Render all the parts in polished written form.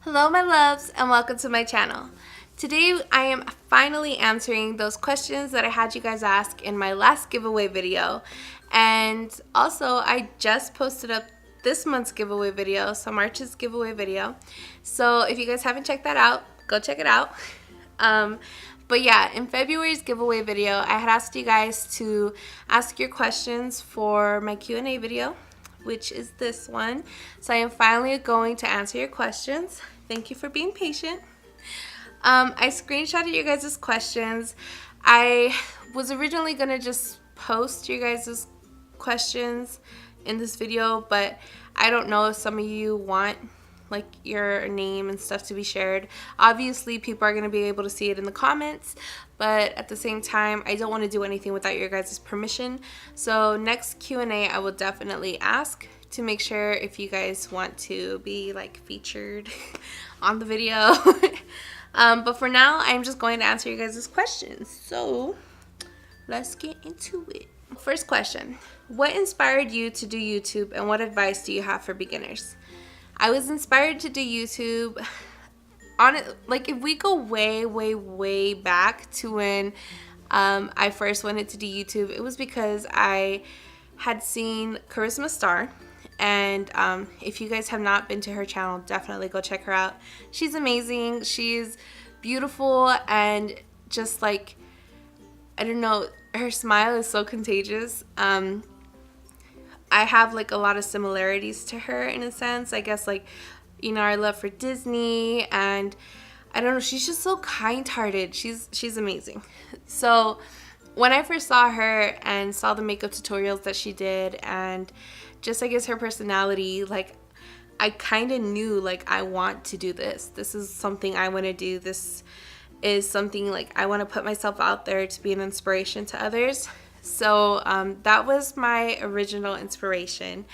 Hello my loves and welcome to my channel. Today I am finally answering those questions that I had you guys ask in my last giveaway video, and also I just posted up this month's giveaway video, so March's giveaway video. So if you guys haven't checked that out, go check it out. But yeah, in February's giveaway video I had asked you guys to ask your questions for my Q&A video, which is this one. So I am finally going to answer your questions. Thank you for being patient. I screenshotted your guys' questions. I was originally going to just post your guys' questions in this video, but I don't know if some of you want like your name and stuff to be shared. Obviously people are going to be able to see it in the comments, but at the same time I don't want to do anything without your guys' permission. So next Q&A I will definitely ask to make sure if you guys want to be like featured on the video. But for now I'm just going to answer you guys' questions, so let's get into it. First question: what inspired you to do YouTube and what advice do you have for beginners? I was inspired to do YouTube on it, like if we go way back to when I first wanted to do YouTube, it was because I had seen Charisma Star, and if you guys have not been to her channel, definitely go check her out. She's amazing, she's beautiful, and just like, I don't know, her smile is so contagious. I have like a lot of similarities to her in a sense, I guess, like, you know, our love for Disney, and I don't know, she's just so kind-hearted. She's amazing. So when I first saw her and saw the makeup tutorials that she did, and just I guess her personality, like I kind of knew like I want to do this. This is something I want to do. This is something like I want to put myself out there to be an inspiration to others. So that was my original inspiration.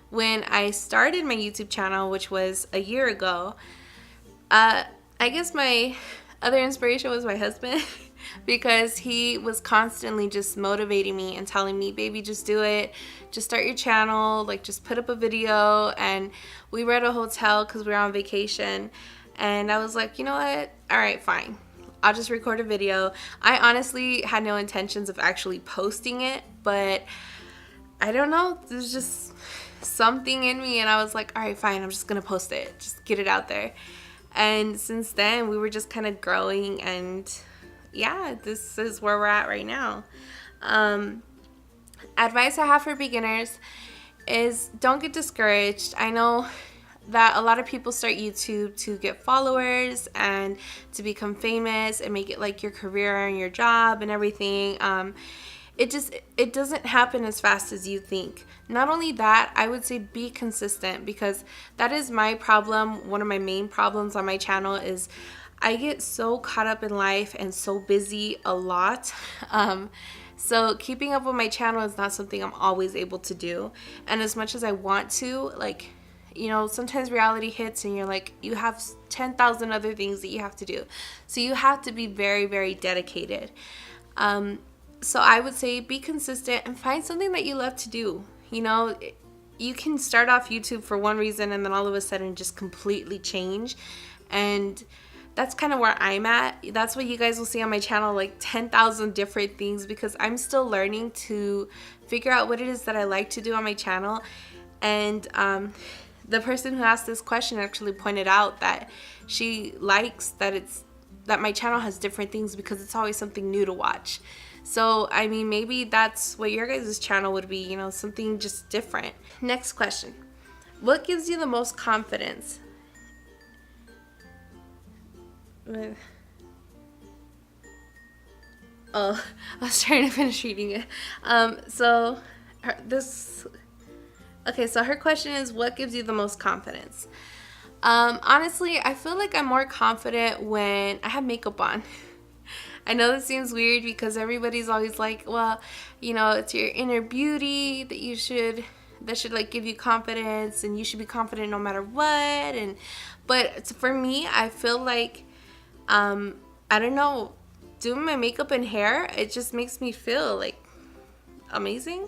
When I started my YouTube channel, which was a year ago, I guess my other inspiration was my husband because he was constantly just motivating me and telling me, baby, just do it, just start your channel, like just put up a video. And we were at a hotel because we were on vacation, and I was like, you know what, all right, fine, I'll just record a video. I honestly had no intentions of actually posting it, but I don't know, there's just something in me, and I was like, all right, fine, I'm just gonna post it, just get it out there. And since then we were just kind of growing, and yeah, this is where we're at right now. Advice I have for beginners is don't get discouraged. I know that a lot of people start YouTube to get followers and to become famous and make it like your career and your job and everything. It doesn't happen as fast as you think. Not only that, I would say be consistent, because that is my problem. One of my main problems on my channel is I get so caught up in life and so busy a lot. So keeping up with my channel is not something I'm always able to do. And as much as I want to, like, you know, sometimes reality hits and you're like, you have 10,000 other things that you have to do. So you have to be very dedicated. So I would say be consistent and find something that you love to do. You know, you can start off YouTube for one reason and then all of a sudden just completely change. And that's kind of where I'm at. That's what you guys will see on my channel, like 10,000 different things, because I'm still learning to figure out what it is that I like to do on my channel. And the person who asked this question actually pointed out that she likes that my channel has different things because it's always something new to watch. So, I mean, maybe that's what your guys' channel would be, you know, something just different. Next question: what gives you the most confidence? Oh, I was trying to finish reading it. So her question is, what gives you the most confidence? Honestly, I feel like I'm more confident when I have makeup on. I know that seems weird because everybody's always like, well, you know, it's your inner beauty that should like give you confidence, and you should be confident no matter what. But for me, I feel like, I don't know, doing my makeup and hair, it just makes me feel like amazing.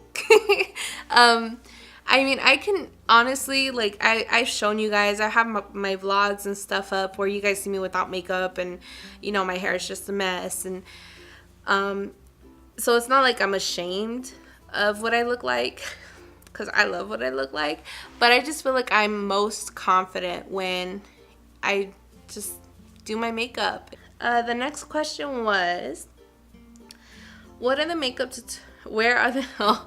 I mean, I can honestly, like, I've shown you guys, I have my vlogs and stuff up where you guys see me without makeup, and, you know, my hair is just a mess, and, so it's not like I'm ashamed of what I look like, because I love what I look like, but I just feel like I'm most confident when I just do my makeup. The next question was, what are the makeup where are the oh,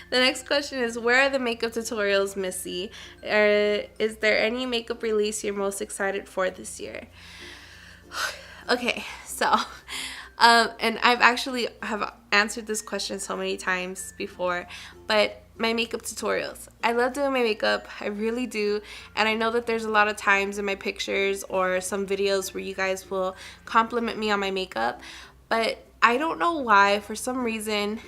the next question is, where are the makeup tutorials, Missy? Is there any makeup release you're most excited for this year? Okay, so and I've actually have answered this question so many times before, but my makeup tutorials. I love doing my makeup, I really do, and I know that there's a lot of times in my pictures or some videos where you guys will compliment me on my makeup, but I don't know why, for some reason,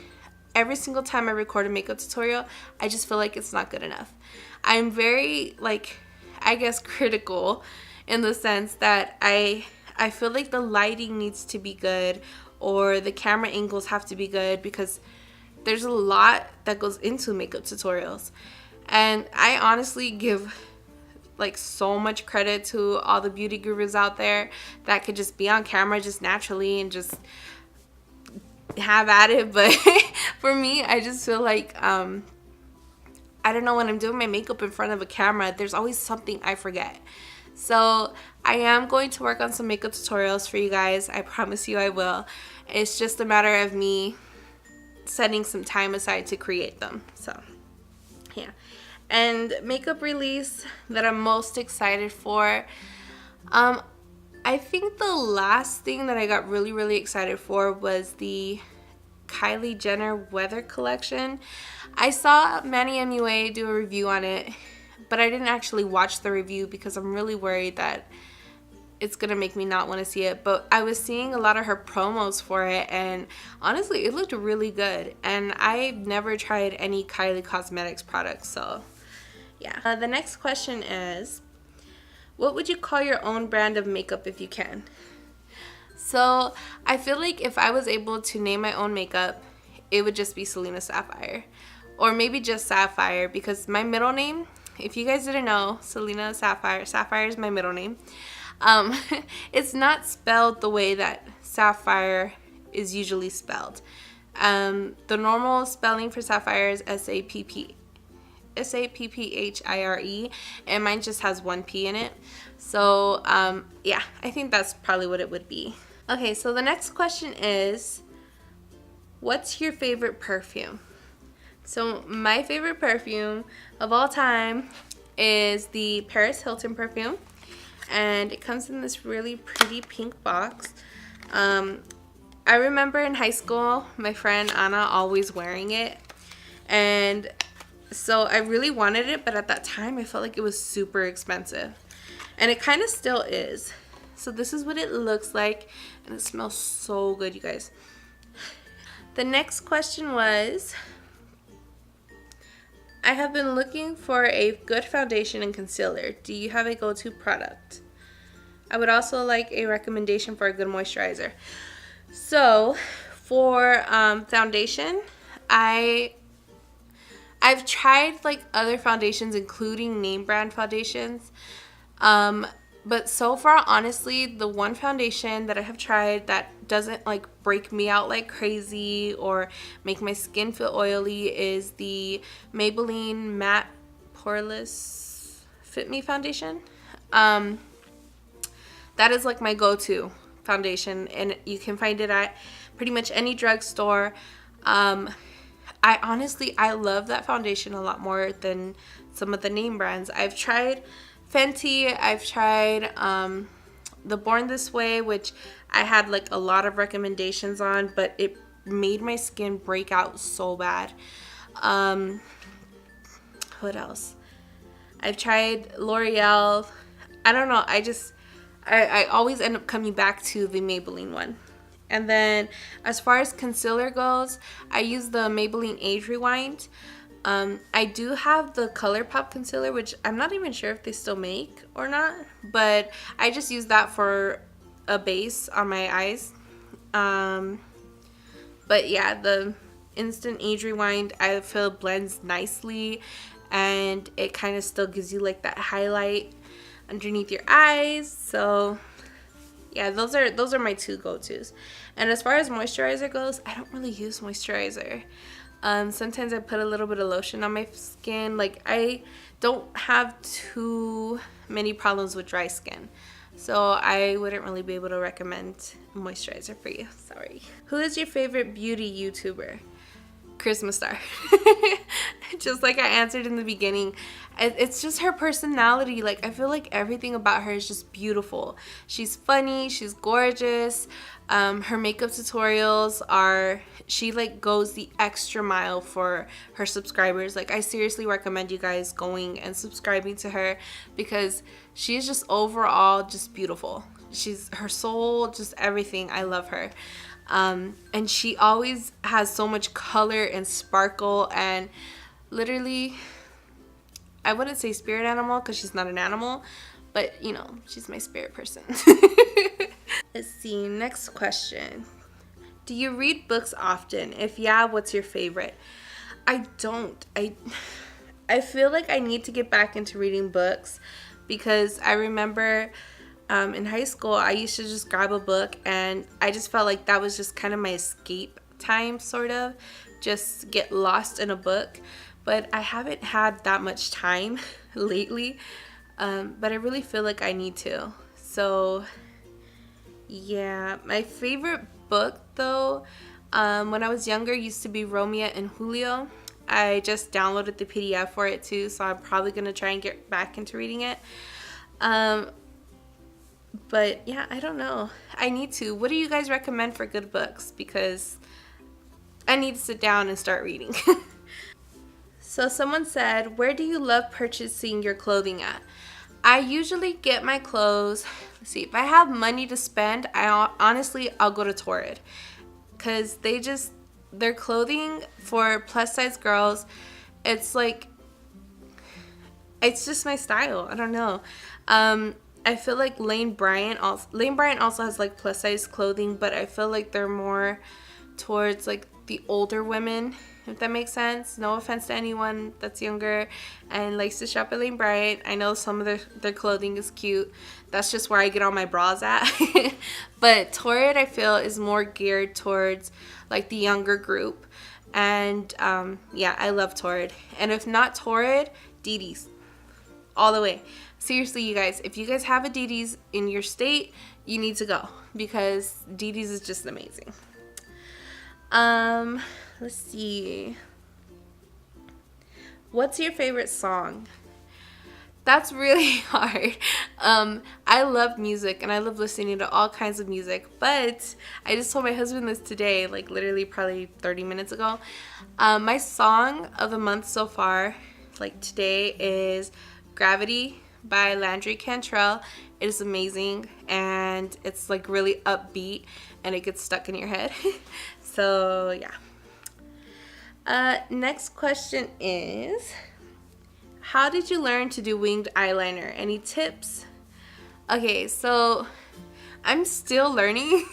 every single time I record a makeup tutorial, I just feel like it's not good enough. I'm very, like, I guess critical in the sense that I feel like the lighting needs to be good, or the camera angles have to be good, because there's a lot that goes into makeup tutorials. And I honestly give like so much credit to all the beauty gurus out there that could just be on camera just naturally and just have at it. But for me, I just feel like I don't know, when I'm doing my makeup in front of a camera, there's always something I forget. So I am going to work on some makeup tutorials for you guys. I promise you I will. It's just a matter of me setting some time aside to create them. So yeah. And makeup release that I'm most excited for, I think the last thing that I got really excited for was the Kylie Jenner Weather Collection. I saw Manny MUA do a review on it, but I didn't actually watch the review because I'm really worried that it's gonna make me not want to see it. But I was seeing a lot of her promos for it, and honestly it looked really good, and I've never tried any Kylie Cosmetics products, so yeah. The next question is, what would you call your own brand of makeup if you can? So I feel like if I was able to name my own makeup, it would just be Selena Sapphire, or maybe just Sapphire, because my middle name, if you guys didn't know, Selena Sapphire, Sapphire is my middle name. It's not spelled the way that Sapphire is usually spelled. The normal spelling for Sapphire is Sapphire, and mine just has one P in it. So yeah, I think that's probably what it would be. Okay, so the next question is, what's your favorite perfume? So my favorite perfume of all time is the Paris Hilton perfume, and it comes in this really pretty pink box. I remember in high school my friend Anna always wearing it, and so I really wanted it, but at that time I felt like it was super expensive, and it kind of still is. So this is what it looks like, and it smells so good, you guys. The next question was, I have been looking for a good foundation and concealer. Do you have a go-to product? I would also like a recommendation for a good moisturizer. So for foundation, I've tried like other foundations, including name brand foundations, but so far, honestly, the one foundation that I have tried that doesn't like break me out like crazy or make my skin feel oily is the Maybelline Matte Poreless Fit Me foundation. That is like my go-to foundation, and you can find it at pretty much any drugstore. I love that foundation a lot more than some of the name brands. I've tried Fenty, I've tried the Born This Way, which I had like a lot of recommendations on, but it made my skin break out so bad. What else? I've tried L'Oreal. I don't know, I always end up coming back to the Maybelline one. And then as far as concealer goes, I use the Maybelline Age Rewind. I do have the ColourPop concealer, which I'm not even sure if they still make or not, but I just use that for a base on my eyes. But yeah, the instant age rewind, I feel blends nicely, and it kind of still gives you like that highlight underneath your eyes. So yeah, those are my two go-tos. And as far as moisturizer goes, I don't really use moisturizer. Sometimes I put a little bit of lotion on my skin. Like, I don't have too many problems with dry skin, so I wouldn't really be able to recommend moisturizer for you. Sorry. Who is your favorite beauty YouTuber? Christmas Star. Just like I answered in the beginning, it's just her personality. Like, I feel like everything about her is just beautiful. She's funny, she's gorgeous. Her makeup tutorials are, she like goes the extra mile for her subscribers. Like, I seriously recommend you guys going and subscribing to her, because she is just overall just beautiful. She's, her soul, just everything. I love her. And she always has so much color and sparkle, and literally, I wouldn't say spirit animal because she's not an animal, but you know, she's my spirit person. Let's see, next question. Do you read books often? If yeah, what's your favorite? I don't. I feel like I need to get back into reading books, because I remember in high school, I used to just grab a book, and I just felt like that was just kind of my escape time, sort of. Just get lost in a book. But I haven't had that much time lately, but I really feel like I need to. So yeah, my favorite book though, when I was younger, used to be Romeo and Julio. I just downloaded the PDF for it too, so I'm probably going to try and get back into reading it. But yeah, I don't know. I need to. What do you guys recommend for good books? Because I need to sit down and start reading. So someone said, where do you love purchasing your clothing at? I usually get my clothes, let's see, if I have money to spend, I'll go to Torrid. Because their clothing for plus size girls, it's like, it's just my style. I don't know. I feel like Lane Bryant also has like plus size clothing, but I feel like they're more towards like the older women, if that makes sense. No offense to anyone that's younger and likes to shop at Lane Bryant. I know some of their clothing is cute. That's just where I get all my bras at. But Torrid, I feel, is more geared towards like the younger group. And yeah, I love Torrid. And if not Torrid, DD's. All the way. Seriously, you guys, if you guys have a DD's in your state, you need to go, because DD's is just amazing. Let's see. What's your favorite song? That's really hard. I love music, and I love listening to all kinds of music, but I just told my husband this today, like literally probably 30 minutes ago. My song of the month so far, like today, is Gravity by Landry Cantrell. It is amazing, and it's like really upbeat, and it gets stuck in your head. So yeah. Next question is, how did you learn to do winged eyeliner? Any tips? Okay, so I'm still learning.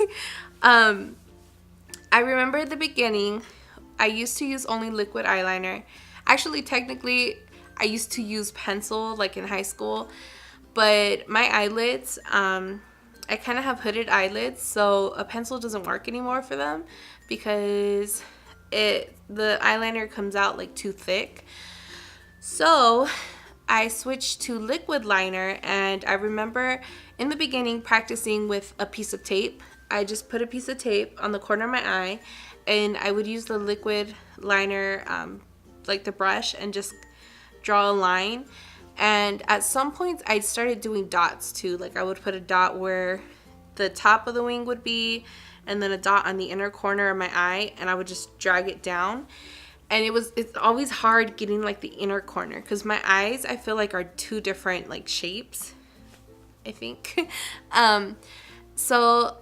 I remember at the beginning, I used to use only liquid eyeliner. Actually, technically, I used to use pencil like in high school, but my eyelids, I kind of have hooded eyelids, so a pencil doesn't work anymore for them, because the eyeliner comes out like too thick. So I switched to liquid liner, and I remember in the beginning practicing with a piece of tape. I just put a piece of tape on the corner of my eye, and I would use the liquid liner, like the brush, and just draw a line. And at some points I started doing dots too. Like, I would put a dot where the top of the wing would be, and then a dot on the inner corner of my eye, and I would just drag it down. And it's always hard getting like the inner corner, because my eyes, I feel like, are two different like shapes, I think. So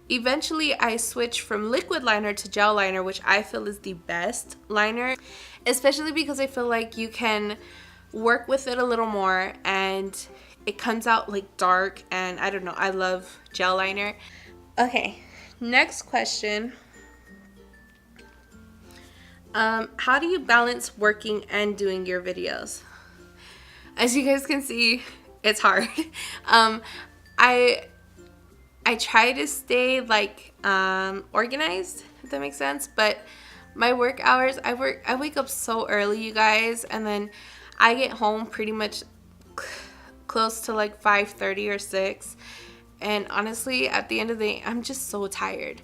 eventually I switched from liquid liner to gel liner, which I feel is the best liner, especially because I feel like you can work with it a little more, and it comes out like dark, and I don't know, I love gel liner. Okay, next question. How do you balance working and doing your videos? As you guys can see, it's hard. I try to stay like organized, if that makes sense, but my work hours, I wake up so early, you guys, and then I get home pretty much close to like 5:30 or 6, and honestly at the end of the day I'm just so tired.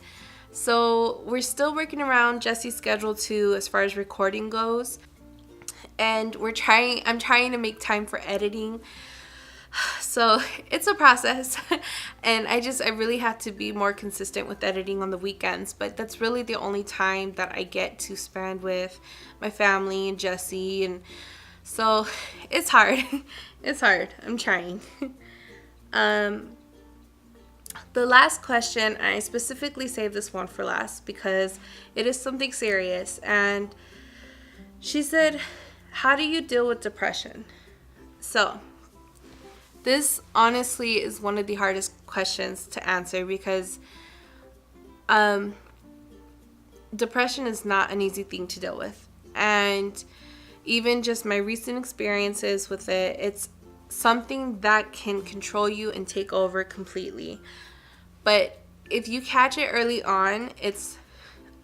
So we're still working around Jesse's schedule too as far as recording goes, and I'm trying to make time for editing. So it's a process and I really have to be more consistent with editing on the weekends, but that's really the only time that I get to spend with my family and Jesse, and so it's hard. It's hard. I'm trying. The last question, I specifically saved this one for last because it is something serious, and she said, how do you deal with depression? So this honestly is one of the hardest questions to answer because depression is not an easy thing to deal with, and even just my recent experiences with it, it's something that can control you and take over completely. But if you catch it early on, it's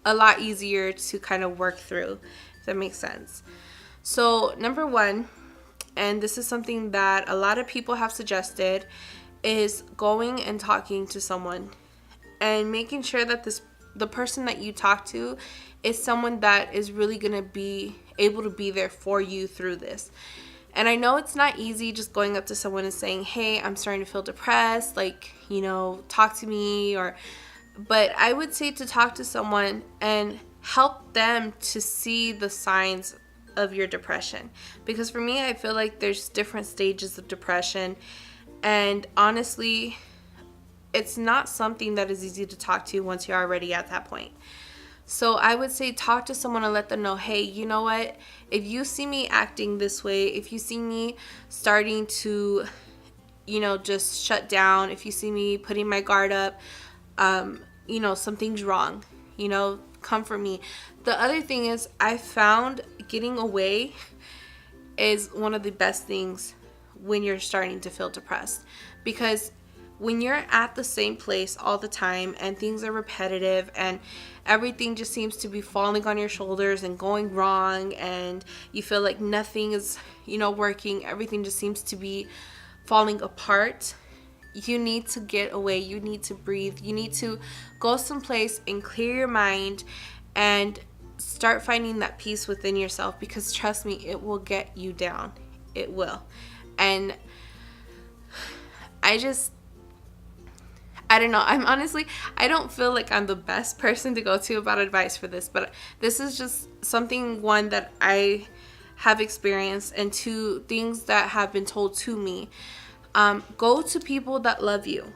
a lot easier to kind of work through, if that makes sense. So number one, and this is something that a lot of people have suggested, is going and talking to someone and making sure that the person that you talk to is someone that is really going to be able to be there for you through this. And I know it's not easy just going up to someone and saying, hey, I'm starting to feel depressed, like, talk to me, but I would say to talk to someone and help them to see the signs of your depression. Because for me, I feel like there's different stages of depression, and honestly, it's not something that is easy to talk to once you're already at that point. So I would say talk to someone and let them know, hey, you know what? If you see me acting this way, if you see me starting to, just shut down, if you see me putting my guard up, something's wrong, come for me. The other thing is, I found getting away is one of the best things when you're starting to feel depressed, because when you're at the same place all the time and things are repetitive and everything just seems to be falling on your shoulders and going wrong, and you feel like nothing is, working, everything just seems to be falling apart, you need to get away. You need to breathe. You need to go someplace and clear your mind and start finding that peace within yourself, because trust me, it will get you down. It will. And I don't know. I don't feel like I'm the best person to go to about advice for this, but this is just something, one, that I have experienced, and two, things that have been told to me. Go to people that love you.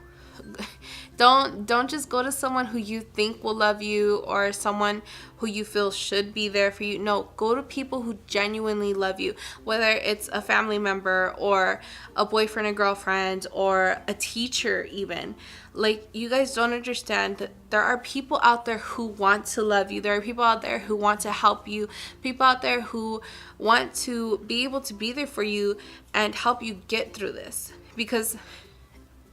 Don't just go to someone who you think will love you or someone who you feel should be there for you. No, go to people who genuinely love you, whether it's a family member or a boyfriend or girlfriend or a teacher even. Like, you guys don't understand that there are people out there who want to love you. There are people out there who want to help you. People out there who want to be able to be there for you and help you get through this. Because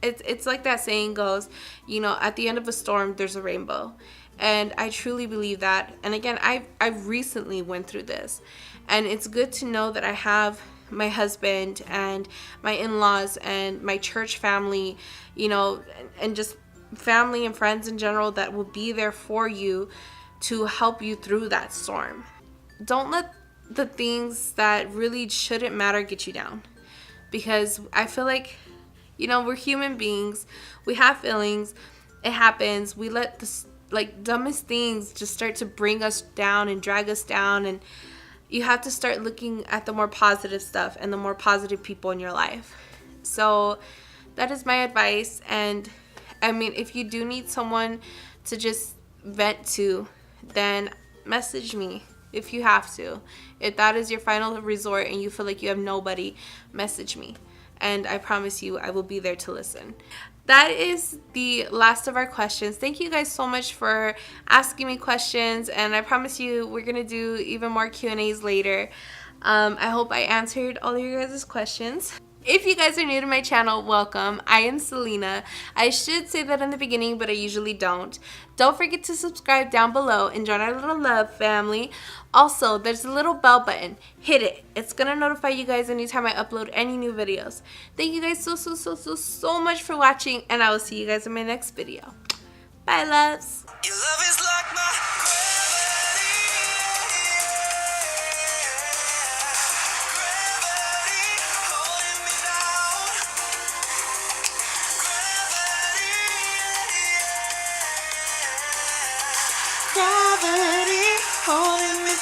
it's like that saying goes, at the end of a storm, there's a rainbow. And I truly believe that. And again, I've recently went through this. And it's good to know that I have my husband and my in-laws and my church family, and just family and friends in general that will be there for you to help you through that storm. Don't let the things that really shouldn't matter get you down. Because I feel like, we're human beings. We have feelings. It happens. We let the dumbest things just start to bring us down and drag us down. And you have to start looking at the more positive stuff and the more positive people in your life. So that is my advice. And if you do need someone to just vent to, then message me if you have to. If that is your final resort and you feel like you have nobody, message me. and I promise you I will be there to listen. That is the last of our questions. Thank you guys so much for asking me questions, and I promise you we're gonna do even more Q&As later. I hope I answered all of your guys' questions. If you guys are new to my channel, welcome. I am Selena. I should say that in the beginning, but I usually don't. Don't forget to subscribe down below and join our little love family. Also, there's a little bell button. Hit it. It's gonna notify you guys anytime I upload any new videos. Thank you guys so much for watching, and I will see you guys in my next video. Bye, loves. Your love is like my gravity holding me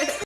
down.